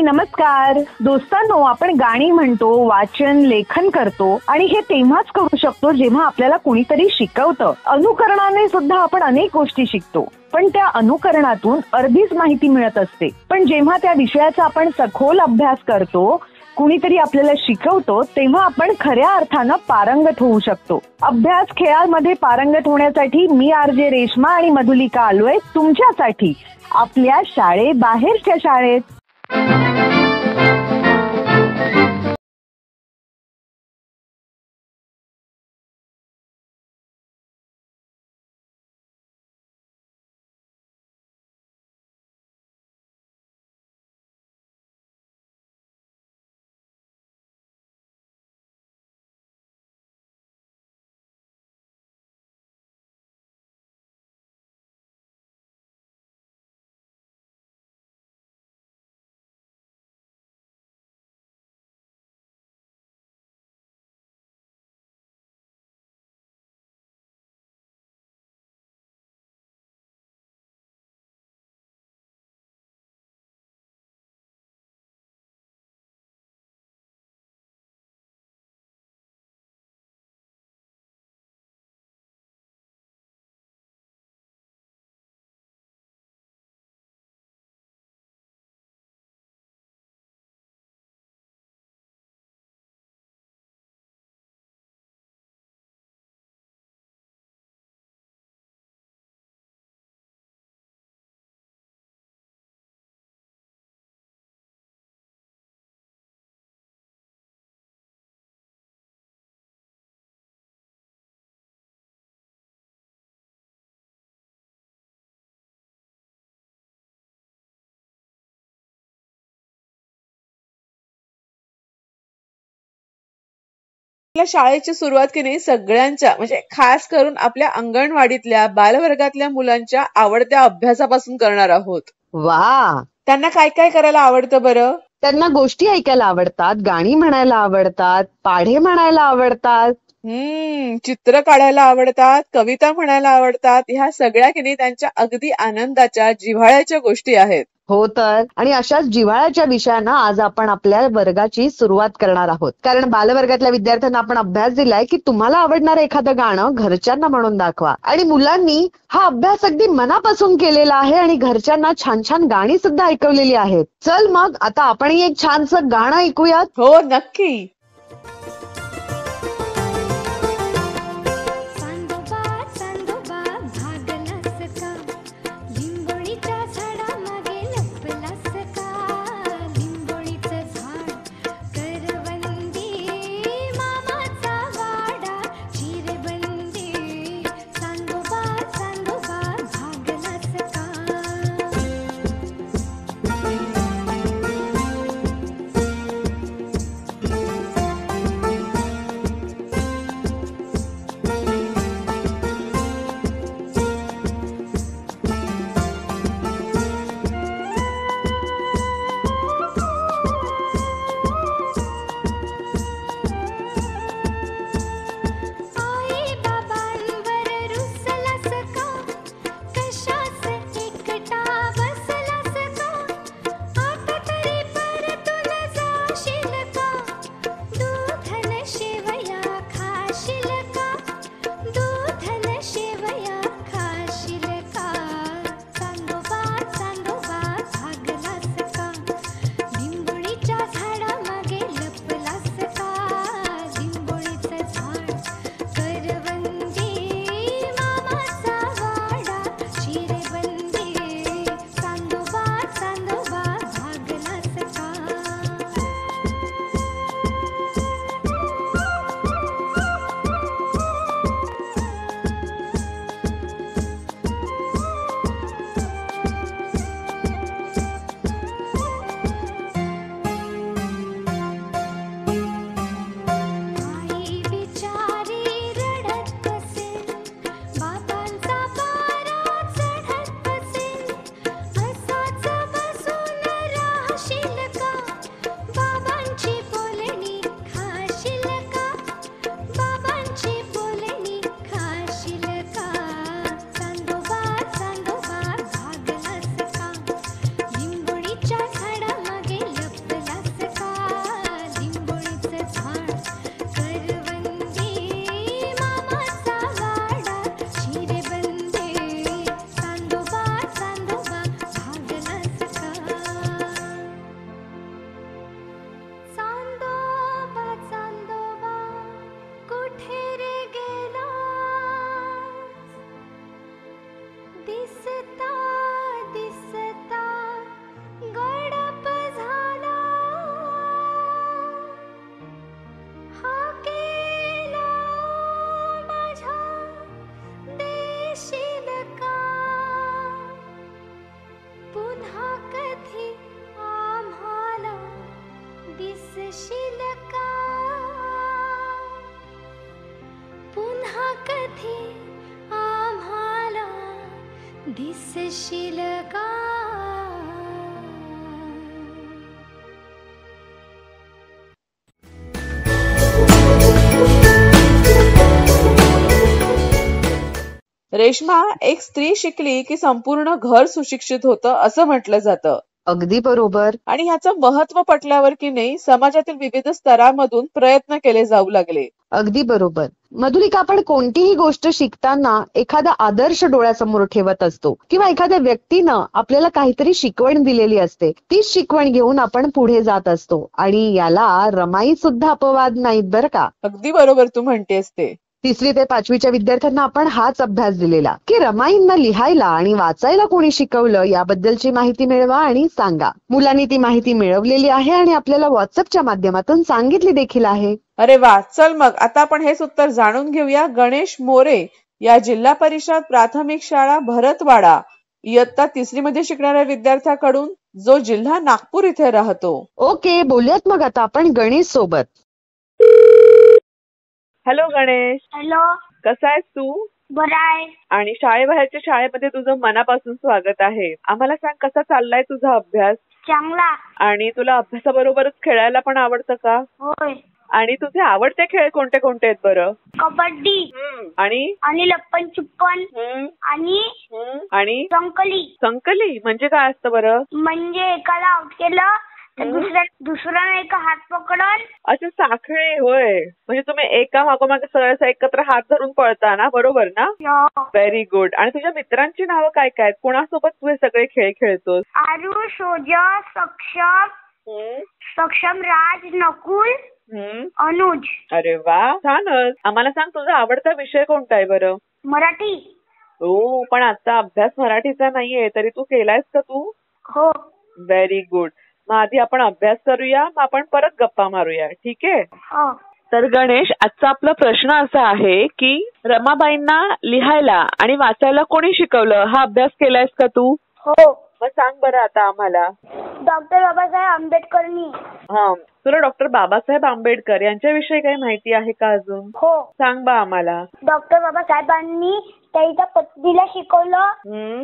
नमस्कार. दोस्तांनो, आपण गाणी म्हणतो, वाचन लेखन करतो आणि हे तेव्हाच करू शकतो जेव्हा आपल्याला कुणीतरी शिकवतं. अनुकरणाने सुद्धा आपण अनेक गोष्टी शिकतो, पण त्या अनुकरणातून अर्धीच माहिती मिळत असते. पण जेव्हा त्या विषयाचा आपण सखोल अभ्यास करतो, कुणीतरी आपल्याला शिकवतो, तेव्हा आपण खऱ्या अर्थानं पारंगत होऊ शकतो. अभ्यास खेळामध्ये पारंगत होण्यासाठी मी आरजे रेश्मा आणि मधुलिका आलोय तुमच्यासाठी आपल्या शाळेबाहेरच्या शाळेत. आपल्या शाळेची सुरुवात की नाही सगळ्यांच्या म्हणजे खास करून आपल्या अंगणवाडीतल्या बालवर्गातल्या मुलांच्या आवडत्या अभ्यासापासून करणार आहोत. वा, त्यांना काय काय करायला आवडतं बरं? त्यांना गोष्टी ऐकायला आवडतात, गाणी म्हणायला आवडतात, पाढे म्हणायला आवडतात. चित्र काढायला आवडतात, कविता म्हणायला आवडतात. ह्या सगळ्या की नाही त्यांच्या अगदी आनंदाच्या जिव्हाळ्याच्या गोष्टी आहेत. हो तर, आणि अशाच जिव्हाळ्याच्या विषयानं आज आपण आपल्या वर्गाची सुरुवात करणार आहोत. कारण बालवर्गातल्या विद्यार्थ्यांना आपण अभ्यास दिलाय की तुम्हाला आवडणारं एखादं गाणं घरच्यांना म्हणून दाखवा. आणि मुलांनी हा अभ्यास अगदी मनापासून केलेला आहे आणि घरच्यांना छान छान गाणी सुद्धा ऐकवलेली आहेत. चल मग आता आपणही एक छानसं गाणं ऐकूयात. हो, नक्की. कधी आम्हाला दिसशील का, पुन्हा कधी आम्हाला दिसशील का. रेश्मा, एक स्त्री शिकली की संपूर्ण घर सुशिक्षित होतं असं म्हटलं जातं. अगदी बरोबर. आणि ह्याचं महत्व पटल्यावर की नाही समाजातील विविध स्तरांमधून प्रयत्न केले जाऊ लागले. अगदी बरोबर. मधुलिका, आपण कोणतीही गोष्ट शिकताना एखादा आदर्श डोळ्यासमोर ठेवत असतो किंवा एखाद्या व्यक्तीनं आपल्याला काहीतरी शिकवण दिलेली असते. तीच शिकवण घेऊन आपण पुढे जात असतो आणि याला रमाई सुद्धा अपवाद नाहीत बरं का. अगदी बरोबर तू म्हणतेस ते. 3री ते 5वीच्या विद्यार्थ्यांना आपण हाच अभ्यास दिलेला की रमाईंना लिहायला आणि वाचायला कोणी शिकवलं याबद्दलची माहिती मिळवा आणि सांगा. मुलांनी ती माहिती मिळवलेली आहे आणि आपल्याला व्हॉट्सअपच्या माध्यमातून सांगितली देखील आहे. अरे वा, चल मग आता आपण हेच उत्तर जाणून घेऊया गणेश मोरे या जिल्हा परिषद प्राथमिक शाळा भरतवाडा इयत्ता 3री मध्ये शिकणाऱ्या विद्यार्थ्याकडून, जो जिल्हा नागपूर इथे राहतो. ओके, बोलूयात मग आता आपण गणेश सोबत. हॅलो गणेश. हॅलो, कसा आहेस तू? बरं आहे. आणि शाळेबाहेरच्या शाळेमध्ये तुझं मनापासून स्वागत आहे. आम्हाला सांग, कसा चाललाय तुझा अभ्यास? चांगला. आणि तुला अभ्यासाबरोबरच खेळायला पण आवडतं का? होय. आणि तुझे आवडते खेळ कोणते कोणते आहेत बरं? कबड्डी आणि लप्पन छुप्पन आणि संकली. संकली म्हणजे काय असतं बरं? म्हणजे एकाला आउट केलं तर दुसऱ्याने एका हात पकडून. असे साखळी. होय, म्हणजे तुम्ही एका मागोमागे सगळ्या एकत्र हात धरून पळता ना, बरोबर ना? Very good. आणि तुझ्या मित्रांची नावं काय काय आहेत? कोणासोबत तू हे सगळे खेळ खेळतोस? आरुष, ओजस, सक्षम, राज, नकुल, अनुज. अरे वा, छानच. आम्हाला सांग, तुझा आवडता विषय कोणता आहे बरं? मराठी. हो, पण आता अभ्यास मराठीचा नाहीये, तरी तू केलायस का तू? हो. Very good. मग आधी आपण अभ्यास करूया, मग आपण परत गप्पा मारूया, ठीक आहे? हो. तर गणेश, आजचा आपला प्रश्न असा आहे की रमाबाईंना लिहायला आणि वाचायला कोणी शिकवलं? हा अभ्यास केलायस का तू? हो. मग सांग बरं आता आम्हाला. डॉक्टर बाबासाहेब आंबेडकरनी. हा, तुला डॉक्टर बाबासाहेब आंबेडकर यांच्याविषयी काही माहिती आहे का अजून? हो. सांग बा आम्हाला. डॉक्टर बाबासाहेबांनी त्याच्या पत्नीला शिकवलं.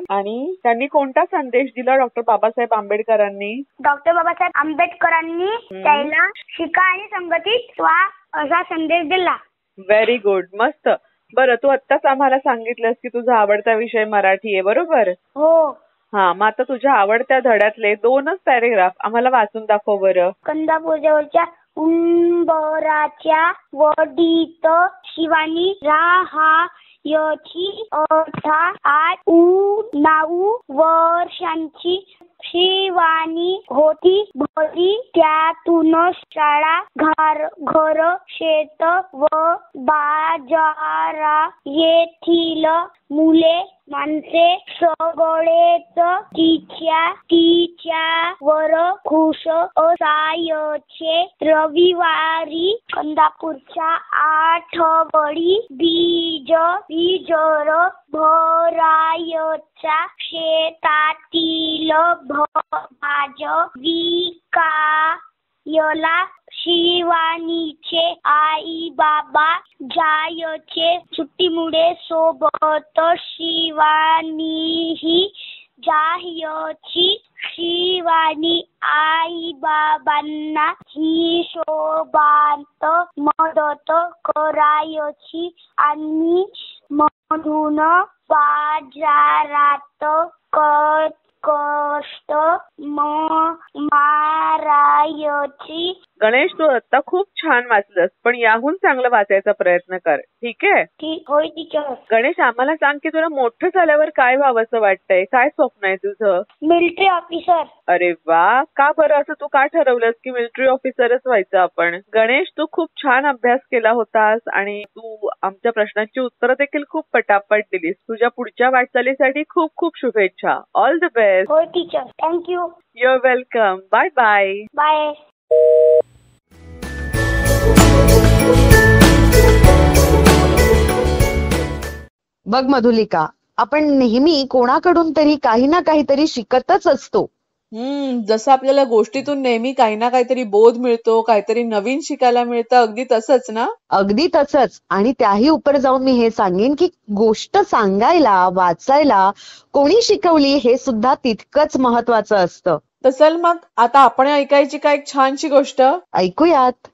आणि त्यांनी कोणता संदेश दिला डॉक्टर बाबासाहेब आंबेडकरांनी? डॉक्टर बाबासाहेब आंबेडकरांनी त्याला शिका आणि संघटित व्हा असा संदेश दिला. व्हेरी गुड, मस्त. बरं, तू आत्ताच आम्हाला सांगितलंस की तुझा आवडता विषय मराठी आहे, बरोबर? हो. हा, मग आता तुझ्या आवडत्या धड्यातले 2च पॅरेग्राफ आम्हाला वाचून दाखव बरं. कंदापूरजवळच्या उंबराच्या वडीत शिवानी राहायची 8-9 वर्षांची शिवानी होती घरी. त्यातून शाळा, घर, शेत व बाजारा येथील मुले माणसे सगळेच तिच्यावर खुश असायचे. रविवारी कंदापूरच्या आठवडी बीजर भरायचा. शेतातील भाज विकायला शिवानीचे आई बाबा जायचे. सुट्टीमुळे सोबत शिवानीही जायची. शिवानी आई बाबांना हिशोबात मदत करायची आणि मधून बाजारात कष्ट मारायची. गणेश, तू आता खूप छान वाचलंस, पण याहून चांगलं वाचायचा प्रयत्न कर, ठीक आहे? होय टीचर. गणेश, आम्हाला सांग की तुला मोठं झाल्यावर काय व्हावंसं वाटतंय? काय स्वप्न आहे तुझं? Military officer. अरे वा, का बरं असं तू का ठरवलंस की मिलिटरी ऑफिसरच व्हायचं आपण? गणेश, तू खूप छान अभ्यास केला होतास आणि तू आमच्या प्रश्नांची उत्तरं देखील खूप पटापट दिलीस. तुझ्या पुढच्या वाटचालीसाठी खूप खूप शुभेच्छा. All the best. होय teacher. Thank you. Your welcome. Bye bye. Bye. बघ मधुलिका, आपण नेहमी कोणाकडून तरी काही ना काहीतरी शिकतच असतो. जसं आपल्याला गोष्टीतून नेहमी काही ना काहीतरी बोध मिळतो, काहीतरी नवीन शिकायला मिळतं, अगदी तसंच ना? अगदी तसंच. आणि त्याही उपर जाऊन मी हे सांगेन की गोष्ट सांगायला, वाचायला कोणी शिकवली हे सुद्धा तितकंच महत्वाचं असतं. तर चल मग आता आपण ऐकायची काय एक छानशी गोष्ट ऐकूयात.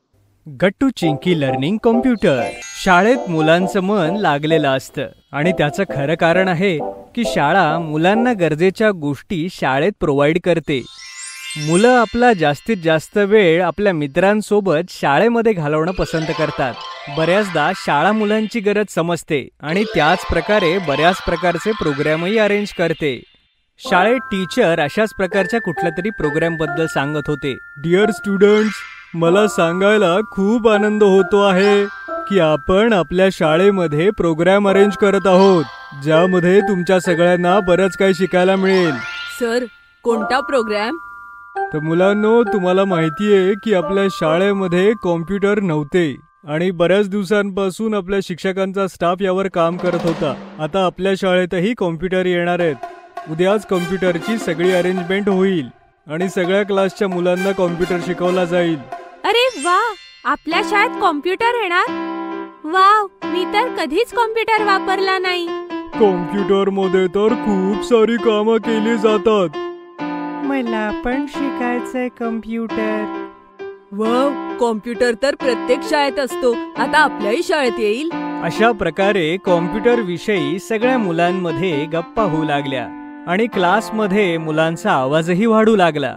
गट्टू चिंकी लर्निंग कॉम्प्युटर. शाळेत मुलांचं मन लागलेलं असतं आणि त्याचं खरं कारण आहे की शाळा मुलांना गरजेच्या गोष्टी शाळेत प्रोव्हाइड करते. मुलं आपला जास्तीत जास्त वेळ आपल्या मित्रांसोबत शाळेमध्ये घालवणं पसंत करतात. बऱ्याचदा शाळा मुलांची गरज समजते आणि त्याच प्रकारे बऱ्याच प्रकारचे प्रोग्रामही अरेंज करते. शाळेत टीचर अशाच प्रकारच्या कुठल्या तरी प्रोग्राम बद्दल सांगत होते. डिअर स्टुडंट्स, मला सांगायला खूप आनंद होतो आहे की आपण आपल्या शाळेमध्ये प्रोग्राम अरेंज करत आहोत, ज्यामध्ये तुमच्या सगळ्यांना बरंच काही शिकायला मिळेल. सर, कोणता प्रोग्राम? तर मुलांनो, तुम्हाला माहितीये की आपल्या शाळेमध्ये कॉम्प्युटर नव्हते आणि बऱ्याच दिवसांपासून आपल्या शिक्षकांचा स्टाफ यावर काम करत होता. आता आपल्या शाळेतही कॉम्प्युटर येणार आहेत. उद्याच कॉम्प्युटरची सगळी अरेंजमेंट होईल आणि सगळ्या क्लासच्या मुलांना कॉम्प्युटर शिकवला जाईल. अरे वा, आपल्या शाळेत कॉम्प्युटर येणार? वाव, मी तर कधीच कॉम्प्युटर वापरला नाही. कॉम्प्युटर मध्ये तर खूप सारी कामं केली जातात. मला पण शिकायचंय कॉम्प्युटर. वाव, कॉम्प्युटर तर प्रत्येक शाळेत असतो, आता आपल्याही शाळेत येईल. अशा प्रकारे कॉम्प्युटर विषयी सगळ्या मुलांमध्ये गप्पा होऊ लागल्या आणि क्लासमध्ये मुलांचा आवाजही वाढू लागला.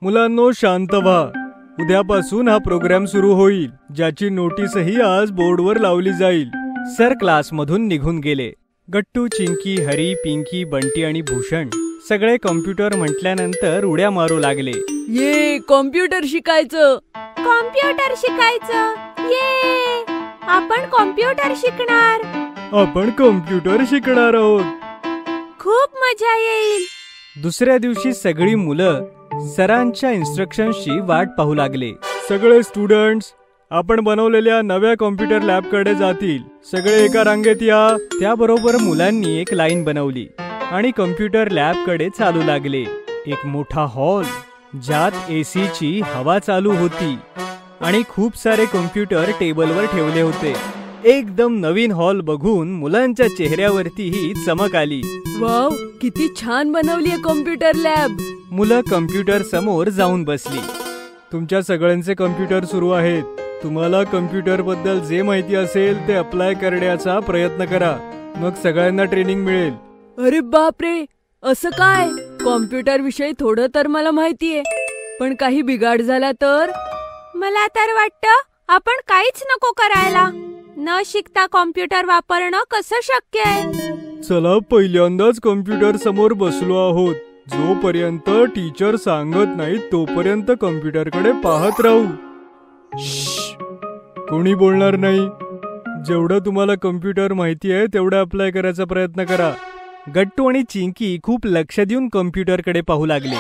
मुलांनो, शांत व्हा. उद्यापासून हा प्रोग्राम सुरू होईल, ज्याची नोटीसही आज बोर्डवर लावली जाईल. सर क्लासमधून निघून गेले. गट्टू, चिंकी, हरी, पिंकी, बंटी आणि भूषण सगळे कॉम्प्युटर म्हटल्यानंतर उड्या मारू लागले. ये, कॉम्प्युटर शिकायचं, कॉम्प्युटर शिकायचं, ये, आपण कॉम्प्युटर शिकणार, आपण कॉम्प्युटर शिकणार आहोत, खूप मजा येईल. दुसऱ्या दिवशी सगळी मुलं सरांच्या इन्स्ट्रक्शन्सची वाट पाहू लागले. सगळे स्टुडंट्स आपण बनवलेल्या नव्या कॉम्प्युटर लॅबकडे जातील. सगळे एका रांगेत या. त्याबरोबर मुलांनी एक लाईन बनवली आणि कॉम्प्युटर लॅबकडे चालू लागले. एक मोठा हॉल, ज्यात एसीची हवा चालू होती आणि खूप सारे कॉम्प्युटर टेबलवर ठेवले होते. एकदम नवीन हॉल बघून मुलांच्या चेहऱ्यावरतीही चमक आली. वाव, किती छान बनवली आहे कॉम्प्युटर लॅब. मुलं कॉम्प्युटर समोर जाऊन बसली. तुमच्या सगळ्यांचे कॉम्प्युटर सुरू आहेत. तुम्हाला कॉम्प्युटर बद्दल जे माहिती असेल ते अप्लाय करण्याचा प्रयत्न करा, मग सगळ्यांना ट्रेनिंग मिळेल. अरे बापरे, असं काय? कॉम्प्युटर विषयी थोडं तर मला माहितीये, पण काही बिघाड झाला तर? मला तर वाटतं आपण काहीच नको करायला. न शिकता कॉम्प्युटर वापरणं कसं शक्य आहे? चला, पहिल्यांदाच कॉम्प्युटर समोर बसलो आहोत. जोपर्यंत टीचर सांगत नाही तोपर्यंत कॉम्प्युटरकडे पाहत राहू. कोणी बोलणार नाही. जेवढं तुम्हाला कॉम्प्युटर माहिती आहे तेवढं अप्लाय करायचा प्रयत्न करा. गट्टू आणि चिंकी खूप लक्ष देऊन कॉम्प्युटरकडे पाहू लागले.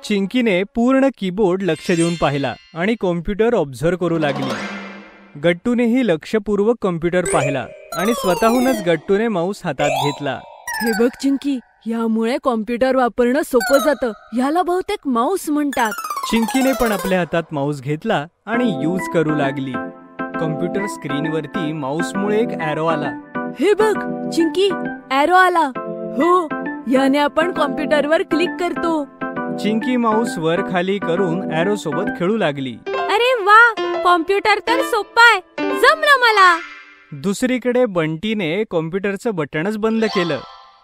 चिंकीने पूर्ण कीबोर्ड लक्ष देऊन पाहिला आणि कॉम्प्युटर ऑब्झर्व करू लागली. गट्टूनेही लक्षपूर्वक कॉम्प्युटर पाहिला आणि स्वतःहूनच गट्टूने माऊस हातात घेतला. हे बघ चिंकी, यामुळे कॉम्प्युटर वापरणं सोपं जातं. याला बहुतेक माऊस म्हणतात. चिंकीने पण आपल्या हातात माऊस घेतला आणि यूज करू लागली. कॉम्प्युटर स्क्रीनवरती माऊसमुळे एक ॲरो आला. हे बघ चिंकी, ॲरो आला. हो, याने आपण कॉम्प्युटरवर क्लिक करतो. चिंकी माऊस वर खाली करून ॲरो सोबत खेळू लागली. अरे वा, कॉम्प्युटर तर सोपा आहे, जमलं मला. दुसरीकडे बंटीने कॉम्प्युटरचं बटनच बंद केलं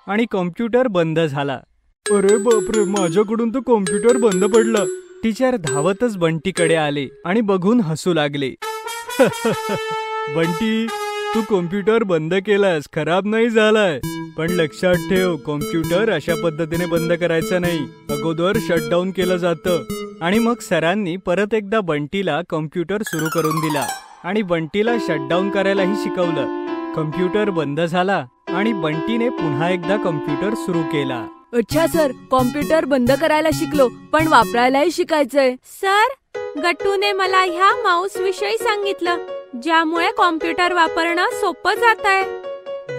आणि कॉम्प्युटर बंद झाला. अरे बापरे, माझ्याकडून तो कॉम्प्युटर बंद पडला. टीचर धावतच बंटीकडे आले आणि बघून हसू लागले. बंटी, तू कॉम्प्युटर बंद केलास, खराब नाही झालाय. पण लक्षात ठेव, कॉम्प्युटर अशा पद्धतीने बंद करायचा नाही. अगोदर शटडाऊन केलं जातं. आणि मग सरांनी परत एकदा बंटीला कॉम्प्युटर सुरू करून दिला आणि बंटीला शटडाऊन करायलाही शिकवलं. कॉम्प्युटर बंद झाला आणि बंटीने पुन्हा एकदा कॉम्प्युटर सुरू केला. अच्छा सर, कॉम्प्युटर बंद करायला शिकलो, पण वापरायलाही शिकायचंय. सर, गट्टूने मला ह्या माऊस विषयी सांगितलं, ज्यामुळे कॉम्प्युटर वापरणं सोपं जात आहे.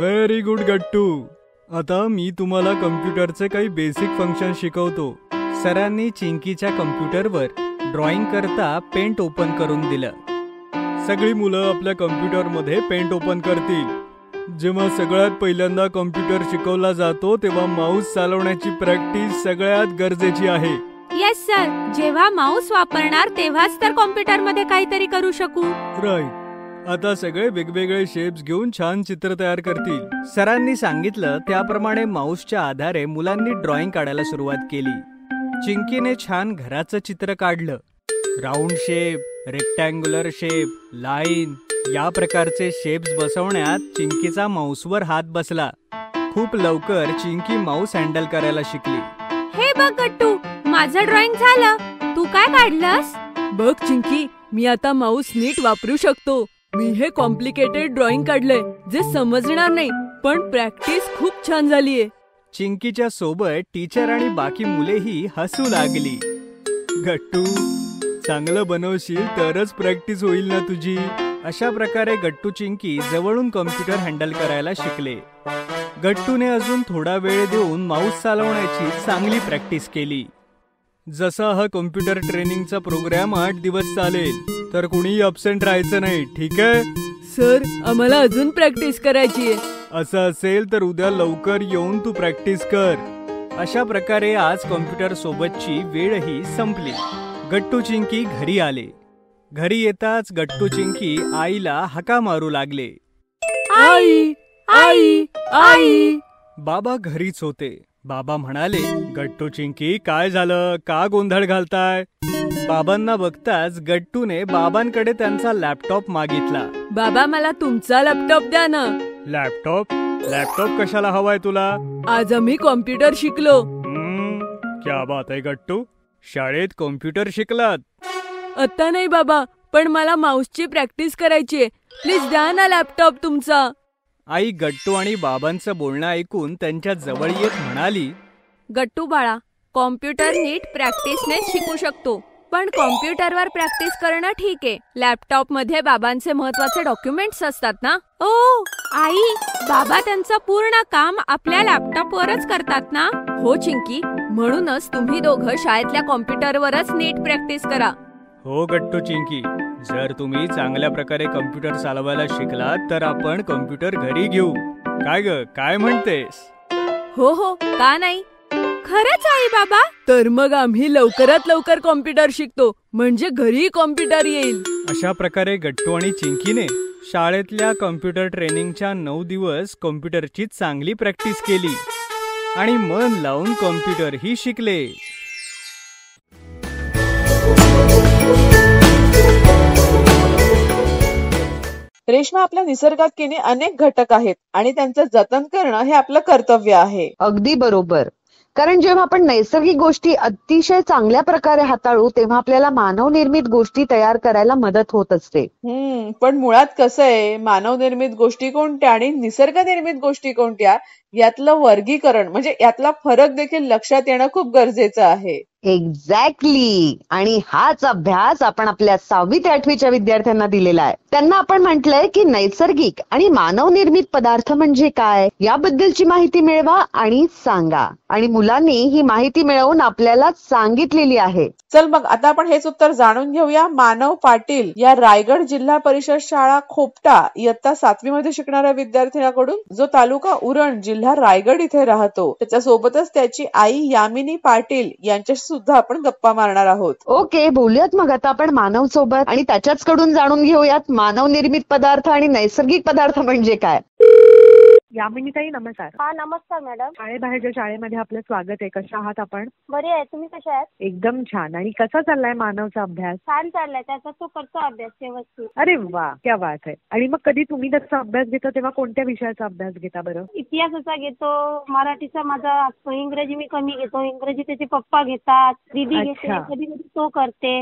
व्हेरी गुड गट्टू. आता मी तुम्हाला कॉम्प्युटरचे काही बेसिक फंक्शन शिकवतो. सरांनी चिंकीच्या कम्प्युटरवर ड्रॉइंग करता पेंट ओपन करून दिलं. सगळी मुलं आपल्या कम्प्युटरमध्ये पेंट ओपन करतील. जेव्हा सगळ्यात पहिल्यांदा कम्प्युटर शिकवला जातो तेव्हा माऊस चालवण्याची प्रॅक्टिस सगळ्यात गरजेची आहे. येस सर, जेव्हा माऊस वापरणार तेव्हाच तर कॉम्प्युटरमध्ये काहीतरी करू शकू. राईट. आता सगळे वेगवेगळे शेप्स घेऊन छान चित्र तयार करतील. सरांनी सांगितलं त्याप्रमाणे माऊसच्या आधारे मुलांनी ड्रॉइंग काढायला सुरुवात केली. चिंकीने छान घराचं चित्र काढलं. Round shape, rectangular shape, line या प्रकारचे शेप्स बसवण्यात चिंकीचा माऊसवर हात बसला. खूप लवकर चिंकी माऊस हँडल करायला शिकली. हे बघ गट्टू, माझं ड्रॉइंग झालं. तू काय काढलंस? बघ चिंकी, मी आता माऊस नीट वापरू शकतो. मी हे कॉम्प्लिकेटेड ड्रॉइंग काढलंय जे समजणार नाही, पण प्रॅक्टिस खूप छान झालीये. चिंकीच्या सोबत टीचर आणि बाकी मुलेही हसू लागली. गट्टू, चांगलं बनवशील तरच प्रॅक्टिस होईल ना तुझी. अशा प्रकारे गट्टू चिंकी जवळून कम्प्युटर हँडल करायला शिकले. गट्टूने अजून थोडा वेळ देऊन माऊस चालवण्याची चांगली प्रॅक्टिस केली. जसा हा कम्प्युटर ट्रेनिंगचा प्रोग्राम 8 दिवस चालेल तर कुणीही अब्सेंट राहायचं नाही, ठीक आहे? सर, आम्हाला अजून प्रॅक्टिस करायची आहे. असं असेल तर उद्या लवकर येऊन तू प्रॅक्टिस कर. अशा प्रकारे आज कम्प्युटर सोबतची वेळही संपली. गट्टू चिंकी घरी आले. घरी येताच गट्टू चिंकी आईला हाका मारू लागले. आई, आई, आई. बाबा घरीच होते. बाबा म्हणाले, गट्टू चिंकी काय झालं, का गोंधळ घालताय? बाबांना बघताच गट्टूने बाबांकडे त्यांचा लॅपटॉप मागितला. बाबा, मला तुमचा लॅपटॉप द्या ना. लॅपटॉप? लॅपटॉप कशाला हवाय तुला? आज आम्ही कॉम्प्युटर शिकलो. क्या बात आहे गट्टू, शाळेत कॉम्प्युटर शिकलात? आता नाही बाबा, पण मला माऊसची प्रॅक्टिस करायची. प्लीज द्या ना लॅपटॉप तुमचा. आई गट्टू आणि बाबांचं बोलणं ऐकून त्यांच्या जवळ येत म्हणाली, गट्टू बाळा, कॉम्प्युटर नीट प्रॅक्टिसने शिकू शकतो, पण कॉम्प्युटरवर प्रॅक्टिस करणं ठीक आहे. लॅपटॉप मध्ये बाबांचे महत्वाचे डॉक्युमेंट्स असतात ना. ओ आई, बाबा त्यांचं पूर्ण काम आपल्या लॅपटॉपवरच करतात ना. हो चिंकी, म्हणूनच तुम्ही दोघं शाळेतल्या कॉम्प्युटरवरच नीट प्रॅक्टिस करा. हो गट्टू चिंकी, जर तुम्ही चांगल्या प्रकारे कम्प्युटर चालवायला शिकलात तर आपण कम्प्युटर घरी घेऊ. काय ग, काय म्हणतेस? हो हो, का नाही. खरंच आई बाबा? तर मग आम्ही लवकरात लवकर कॉम्प्युटर शिकतो, म्हणजे घरी कॉम्प्युटर येईल. अशा प्रकारे गट्टू आणि चिंकीने शाळेतल्या कम्प्युटर ट्रेनिंगच्या 9 दिवस कम्प्युटरची चांगली प्रॅक्टिस केली आणि मन लावून कम्प्युटरही शिकले. रेश्मा, आपल्या निसर्गात की नाही अनेक घटक आहेत आणि त्यांचं जतन करणं हे आपलं कर्तव्य आहे. अगदी बरोबर. कारण जेव्हा आपण नैसर्गिक गोष्टी अतिशय चांगल्या प्रकारे हाताळू तेव्हा आपल्याला मानवनिर्मित गोष्टी तयार करायला मदत होत असते. पण मुळात कसं आहे, मानवनिर्मित गोष्टी कोणत्या आणि निसर्गनिर्मित गोष्टी कोणत्या यातलं वर्गीकरण म्हणजे यातला फरक देखील लक्षात येणं खूप गरजेचं आहे. एक्झॅक्टली. आणि हाच अभ्यास आपण आपल्या 6वी ते 8वीच्या विद्यार्थ्यांना दिलेला आहे. त्यांना आपण म्हटलंय की नैसर्गिक आणि मानवनिर्मित पदार्थ म्हणजे काय याबद्दलची माहिती मिळवा आणि सांगा. आणि मुलांनी ही माहिती मिळवून आपल्याला सांगितलेली आहे. चल मग आता आपण हेच उत्तर जाणून घेऊया मानव पाटील या रायगड जिल्हा परिषद शाळा खोपटा इयत्ता 7वी मध्ये शिकणाऱ्या विद्यार्थिनीकडून, जो तालुका उरण जिल्हा रायगड इथे राहतो. त्याच्यासोबतच त्याची आई यामिनी पाटील यांच्याशी सुद्धा आपण गप्पा मारणार आहोत. ओके, बोलूयात मग आता आपण मानव सोबत आणि त्याच्याच कडून जाणून घेऊयात मानव निर्मित पदार्थ आणि नैसर्गिक पदार्थ म्हणजे काय. यामिनीताई नमस्कार. हा नमस्कार मॅडम. शाळेबाहेरच्या शाळेमध्ये आपलं स्वागत आहे. कशा आहात आपण? बरी आहे, तुम्ही कशा आहात? एकदम छान. आणि कसा चाललाय मानवचा अभ्यास? छान चाललाय, त्याचा तो करतो अभ्यास व्यवस्थित. अरे वा, क्या बात आहे. आणि मग कधी तुम्ही त्याचा अभ्यास घेता तेव्हा कोणत्या विषयाचा अभ्यास घेता बरं? इतिहासाचा घेतो, मराठीचा माझा असतो, इंग्रजी मी कमी घेतो, इंग्रजी त्याचे पप्पा घेतात, दीदी घेते, कधी कधी तो करते.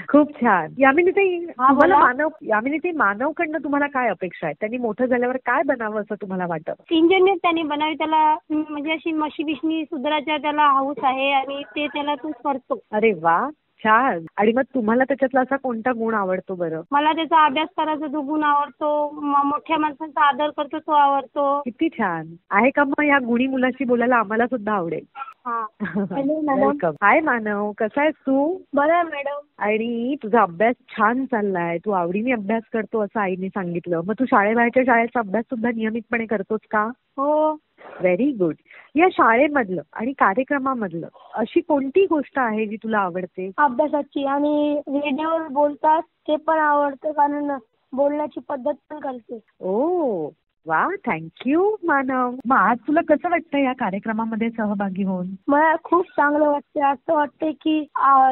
खूप छान. यामिनीताई, बोला. यामिनीताई, मानवकडनं तुम्हाला काय अपेक्षा आहे? त्यांनी मोठं झाल्यावर काय बनावं असं तुम्हाला वाटतं? इंजिनियर त्यांनी बनावी, त्याला म्हणजे अशी मशी बिशनी सुधारायच्या त्याला हाऊस आहे आणि ते त्याला तो करतो. अरे वा, छान. आणि मग तुम्हाला त्याच्यातला असा कोणता गुण आवडतो बरं? मला त्याचा अभ्यास करायचा जो गुण आवडतो, मोठ्या माणसांचा आदर करतो तो आवडतो. किती छान आहे का. मग या गुणी मुलाशी बोलायला आम्हाला सुद्धा आवडेल. हा. Hello madam. वेलकम. हाय मानव, कसा आहेस तू? बरं आहे मॅडम. आणि तुझा अभ्यास छान चाललाय, तू आवडीने अभ्यास करतो असं आईने सांगितलं. मग तू शाळेबाहेरच्या शाळेचा अभ्यास सुद्धा नियमितपणे करतोस का? हो. Very good. या शाळेमधलं आणि कार्यक्रमामधलं अशी कोणती गोष्ट आहे जी तुला आवडते? अभ्यासाची आणि रेडिओवर बोलतात ते पण आवडतं, कारण बोलण्याची पद्धत पण कळते. ओ वा, थँक्यू मानव. मग आज तुला कसं वाटतं या कार्यक्रमामध्ये सहभागी होऊन? मला खूप चांगलं वाटतं. असं वाटतंय की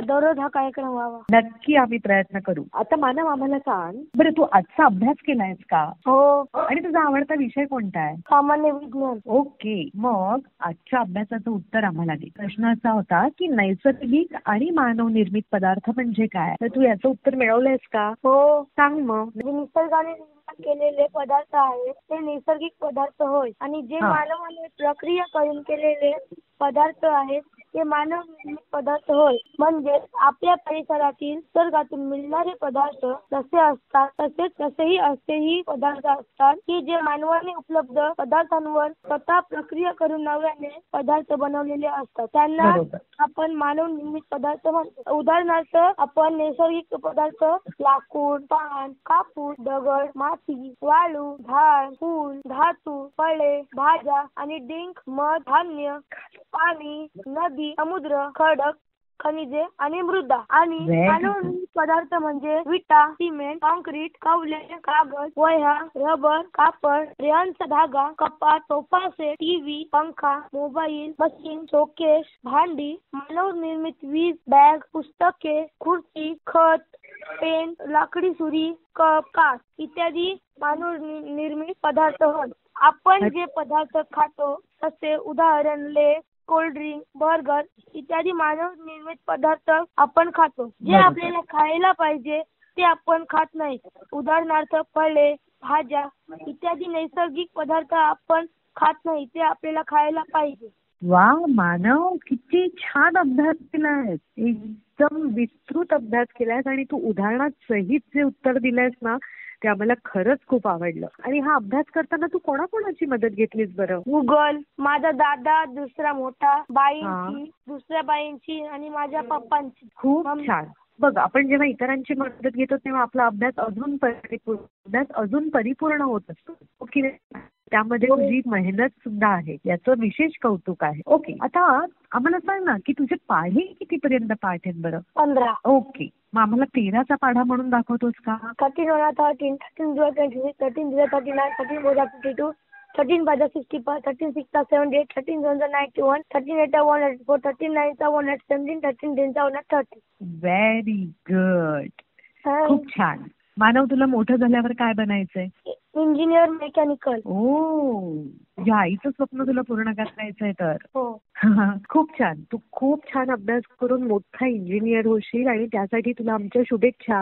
दररोज हा कार्यक्रम व्हावा. नक्की आम्ही प्रयत्न करू. आता मानव आम्हाला सांग बरं, तू आजचा अभ्यास केलायस का? हो. आणि तुझा आवडता विषय कोणता आहे? सामान्य विज्ञान. ओके, मग आजच्या अभ्यासाचं उत्तर आम्हाला दे. प्रश्न असा होता की नैसर्गिक आणि मानव निर्मित पदार्थ म्हणजे काय? तर तू याचं उत्तर मिळवलंयस का? हो. सांग मग. जे निसर्गाने निर्माण केलेले पदार्थ आहेत ते नैसर्गिक पदार्थ होय, आणि जे मानवाने प्रक्रिया करून केलेले पदार्थ आहेत ते मानव निर्मित पदार्थ होय. म्हणजे आपल्या परिसरातील निसर्गातून मिळणारे पदार्थ जसे असतात तसेही असेही पदार्थ असतात की जे मानवाने उपलब्ध पदार्थांवर स्वतः प्रक्रिया करून नव्याने पदार्थ बनवलेले असतात. त्यांना आपण मानव निर्मित पदार्थ म्हणतो. उदाहरणार्थ आपण नैसर्गिक पदार्थ लाकूड, पान, कापूस, दगड, माती, वाळू, झाड, फूल, धातू, फळे, भाज्या आणि डिंक, मध, धान्य, पाणी, नदी, समुद्र, खडक, खनिजे आणि मृदा. आणि मानवनिर्मित पदार्थ म्हणजे विटा, सिमेंट, कॉन्क्रीट, कवले, कागद, वह्या, रबर, कापड, रेयांचा धागा, कपाट, सोफा सेट, टीव्ही, पंखा, मोबाईल, मशीन, शोकेस, भांडी, मानव निर्मित वीज, बॅग, पुस्तके, खुर्ची, खत, पेन, लाकडी सुरी, कप, काच इत्यादी मानव निर्मित पदार्थ होत. आपण जे पदार्थ खातो तसे उदाहरण लेस, कोल्ड्रिंक, बर्गर इत्यादी मानव निर्मित पदार्थ आपण खातो. जे आपल्याला खायला पाहिजे ते आपण खात नाही. उदाहरणार्थ फळे, भाज्या इत्यादी नैसर्गिक पदार्थ आपण खात नाही, ते आपल्याला खायला पाहिजे. वा मानव, किती छान अभ्यास केलायस. एकदम विस्तृत अभ्यास केलायस आणि तू उदाहरणात सहित जे उत्तर दिलंयस ना ते आम्हाला खरंच खूप आवडलं. आणि हा अभ्यास करताना तू कोणाकोणाची मदत घेतलीस बरं? गुगल, माझा दादा, दुसरा मोठा, बाईंची, दुसऱ्या बाईंची आणि माझ्या पप्पांची. खूप छान. बघ, आपण जेव्हा इतरांची मदत घेतो तेव्हा आपला अभ्यास अजून परिपूर्ण होत असतो की त्यामध्ये जी मेहनत सुद्धा आहे याचं विशेष कौतुक आहे. ओके, आता आम्हाला सांग ना की तुझे पाढे कितीपर्यंत पाठ आहेत बरं? 15. ओके, मग आम्हाला 13चा पाढा म्हणून दाखवतोस का? 13 1 13, 13 0 26, 13 0 39, 13 4 52, 13 5 65, 13 6 78, 13 7 91, 13 8 184, 13 9 117, 13 10 130. Very good. खूप छान. मानव, तुला मोठं झाल्यावर काय बनायचंय? Engineer mechanical. ओ, तुझ्या आईचं स्वप्न तुला पूर्ण करायचंय तर. हो. खूप छान. तू खूप छान अभ्यास करून मोठा इंजिनियर होशील आणि त्यासाठी तुला आमच्या शुभेच्छा.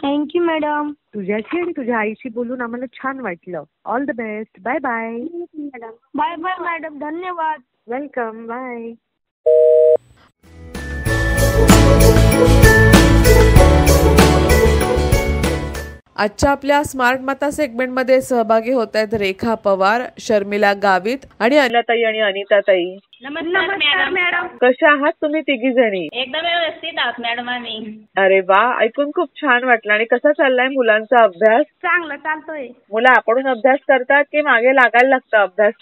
Thank you madam. तुझ्याशी आणि तुझ्या आईशी बोलून आम्हाला छान वाटलं. All the best. Bye bye. Madam. Bye bye madam. धन्यवाद. वेलकम. बाय. आजच्या आपल्या स्मार्ट माता सेगमेंटमध्ये सहभागी होत आहेत रेखा पवार, शर्मिला गावित आणि अनिताताई आणि अनिताताई. नमस्कार मॅडम. कशा आहात तुम्ही तिघी जणी? एकदम व्यवस्थित आहात मॅडम आम्ही. अरे वा, ऐकून खूप छान वाटलं. आणि कसा चाललाय मुलांचा अभ्यास? चांगलं चालतोय. मुलं आपण अभ्यास करतात की मागे लागायला लागतं अभ्यास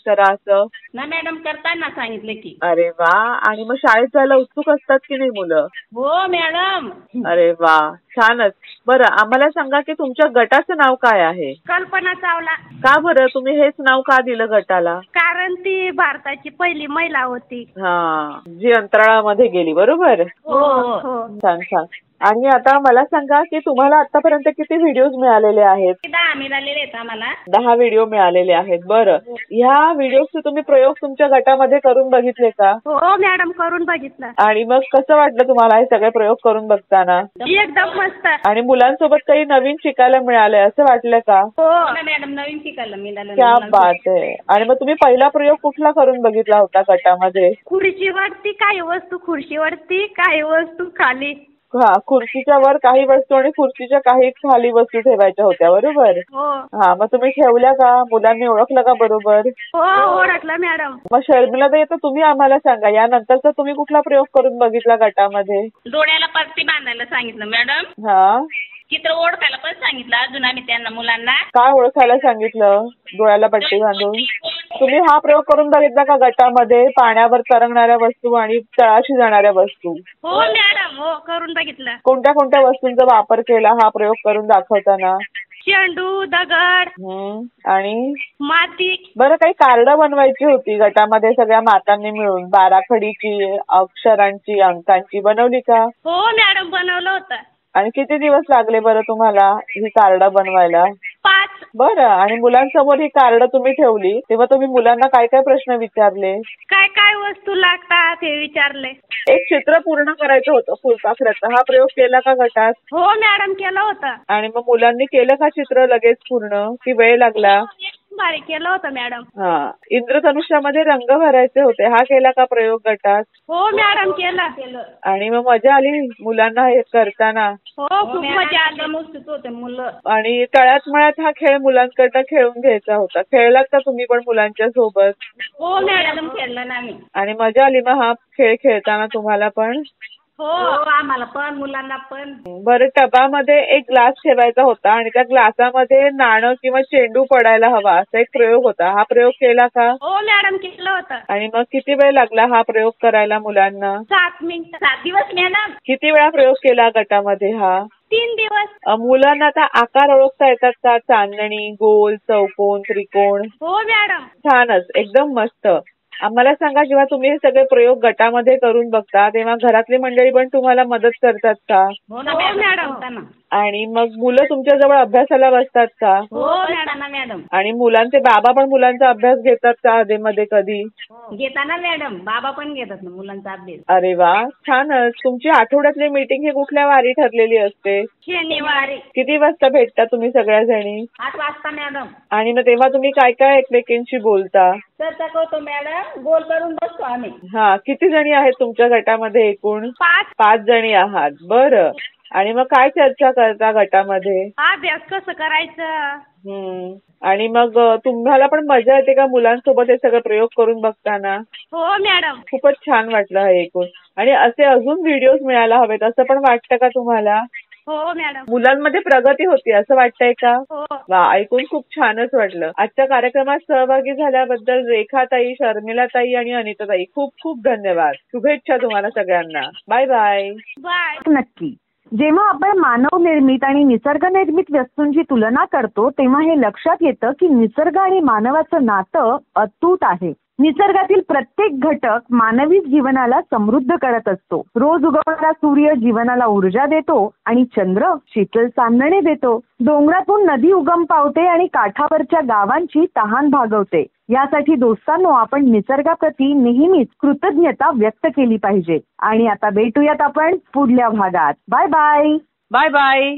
करा असं? ना मॅडम, करताना सांगितले की. अरे वा. आणि मग शाळेत जायला उत्सुक असतात की नाही मुलं? हो मॅडम. अरे वा, छानच. बरं, आम्हाला सांगा की तुमच्या गटाचं नाव काय आहे? कल्पना चावला. का बरं तुम्ही हेच नाव का दिलं गटाला? कारण ती भारताची पहिली महिला होती. हा, जी अंतराळामध्ये गेली. बरोबर. हो. छान छान. आणि आता मला सांगा की तुम्हाला आतापर्यंत किती व्हिडिओज मिळालेले आहेत? 10 मिळालेले आहेत आम्हाला. 10 व्हिडिओ मिळालेले आहेत. बरं, ह्या व्हिडिओचे तुम्ही प्रयोग तुमच्या गटामध्ये करून बघितले का? हो मॅडम, करून बघितलं. आणि मग कसं वाटलं तुम्हाला हे सगळे प्रयोग करून बघताना? एकदम मस्त. आणि मुलांसोबत काही नवीन शिकायला मिळालंय असं वाटलं का? हो मॅडम, नवीन शिकायला मिळालं. क्या बात आहे. आणि मग तुम्ही पहिला प्रयोग कुठला करून बघितला होता गटामध्ये? खुर्चीवरती काही वस्तू, खुर्चीवरती काही वस्तू खाली. हा, खुर्चीच्या वर काही वस्तू आणि खुर्चीच्या काही खाली वस्तू ठेवायच्या होत्या, बरोबर? हो हा, मग तुम्ही ठेवल्या का? मुलांनी ओळखलं का बरोबर? हो, ओळखलं मॅडम. मग शर्मिला ताई, आता तुम्ही आम्हाला सांगा, यानंतरचा तुम्ही कुठला प्रयोग करून बघितला गटामध्ये? डोळ्याला पट्टी बांधायला सांगितलं मॅडम. हा, चित्र ओळखायला पण सांगितलं अजून आम्ही त्यांना मुलांना. काय ओळखायला सांगितलं? डोळ्याला पट्टी बांधून. तुम्ही हा प्रयोग करून बघितला का गटामध्ये? पाण्यावर तरंगणाऱ्या वस्तू आणि तळाशी जाणाऱ्या वस्तू. हो मॅडम, हो करून बघितलं. कोणत्या कोणत्या वस्तूंचा वापर केला हा प्रयोग करून दाखवताना? चेंडू, दगड आणि माती. बरं, काही कार्ड बनवायची होती गटामध्ये सगळ्या मातांनी मिळून, बाराखडीची, अक्षरांची, अंकांची. बनवली का? हो मॅडम, बनवलं होतं. आणि किती दिवस लागले बरं तुम्हाला ही कार्ड बनवायला? 5. बरं, आणि मुलांसमोर ही कार्ड तुम्ही ठेवली तेव्हा तुम्ही मुलांना काय काय प्रश्न विचारले? काय काय वस्तू लागतात हे विचारले. एक चित्र पूर्ण करायचं होतं फुलपाखराचं. हा प्रयोग केला का गटात? हो मॅडम, केलं होतं. आणि मग मुलांनी केलं का चित्र लगेच पूर्ण, की वेळ लागला? भारी केलं होतं मॅडम. हा, इंद्रधनुष्यामध्ये रंग भरायचे होते. हा केला का प्रयोग गटात? हो मॅडम, केलं. आणि मग मजा आली मुलांना हे करताना? हो, खूप मजा आली. मस्त होते मुलं. आणि तळ्यात मळ्यात हा खेळ मुलांकडनं खेळून घ्यायचा होता. खेळलात का तुम्ही पण मुलांच्या सोबत? हो मॅडम, खेळलं ना मी. आणि मजा आली मग हा खेळ खेळताना तुम्हाला पण? हो, आम्हाला पण, मुलांना पण. बरं, टबामध्ये एक ग्लास ठेवायचा होता आणि त्या ग्लासामध्ये नाणं किंवा चेंडू पडायला हवा असा एक प्रयोग होता. हा प्रयोग केला का? हो मॅडम, केलं होतं. आणि मग किती वेळ लागला हा प्रयोग करायला मुलांना? 7 मिनिटं. 7 दिवस मॅडम. किती वेळा प्रयोग केला गटामध्ये हा? 3 दिवस. मुलांना आता आकार ओळखता येतात का? चांदणी, गोल, चौकोन, त्रिकोण? हो मॅडम. छानच, एकदम मस्त. आम्हाला सांगा, जेव्हा तुम्ही हे सगळे प्रयोग गटामध्ये करून बघता तेव्हा घरातली मंडळी पण तुम्हाला मदत करतात का? हो मॅडम. आणि मग मुलं तुमच्याजवळ अभ्यासाला बसतात का? हो मॅडम. आणि मुलांचे बाबा पण मुलांचा अभ्यास घेतात का आधीमध्ये कधी? घेताना मॅडम, बाबा पण घेतात ना मुलांचा अभ्यास. अरे वा, छानच. तुमची आठवड्यातली मीटिंग ही कुठल्या वारी ठरलेली असते? शनिवारी. किती वाजता भेटता तुम्ही सगळ्या जणी? 8 वाजता मॅडम. आणि मग तेव्हा तुम्ही काय काय एकमेकींशी बोलता? चर्चा करतो मॅडम, गोल करून बसतो आम्ही. हा, किती जणी आहेत तुमच्या गटामध्ये एकूण? 5 जणी आहात. बरं, आणि मग काय चर्चा करता गटामध्ये? अभ्यास कसं करायचं. आणि मग तुम्हाला पण मजा येते का मुलांसोबत हे सगळे प्रयोग करून बघताना? हो मॅडम. खूपच छान वाटलं हे ऐकून. आणि असे अजून व्हिडिओज मिळायला हवेत असं पण वाटतं का तुम्हाला? हो मॅडम. मुलांमध्ये प्रगती होती असं वाटतंय का? हो. वा, ऐकून खूप छानच वाटलं. आजच्या कार्यक्रमात सहभागी झाल्याबद्दल रेखाताई, शर्मिलाताई आणि अनिताताई खूप खूप धन्यवाद. शुभेच्छा तुम्हाला सगळ्यांना. Bye bye. बाय. नक्की. जेव्हा आपण मानव निर्मित आणि निसर्ग निर्मित वस्तूंची तुलना करतो तेव्हा हे लक्षात येतं की निसर्ग आणि मानवाचं नातं अतूट आहे. निसर्गातील प्रत्येक घटक मानवी जीवनाला समृद्ध करत असतो. रोज उगवणारा सूर्य जीवनाला ऊर्जा देतो आणि चंद्र शीतल चांदणे देतो. डोंगरातून नदी उगम पावते आणि काठावरच्या गावांची तहान भागवते. यासाठी दोस्तांनो, आपण निसर्गाप्रती नेहमीच कृतज्ञता व्यक्त केली पाहिजे. आणि आता भेटूयात आपण पुढल्या भागात. Bye bye. Bye bye.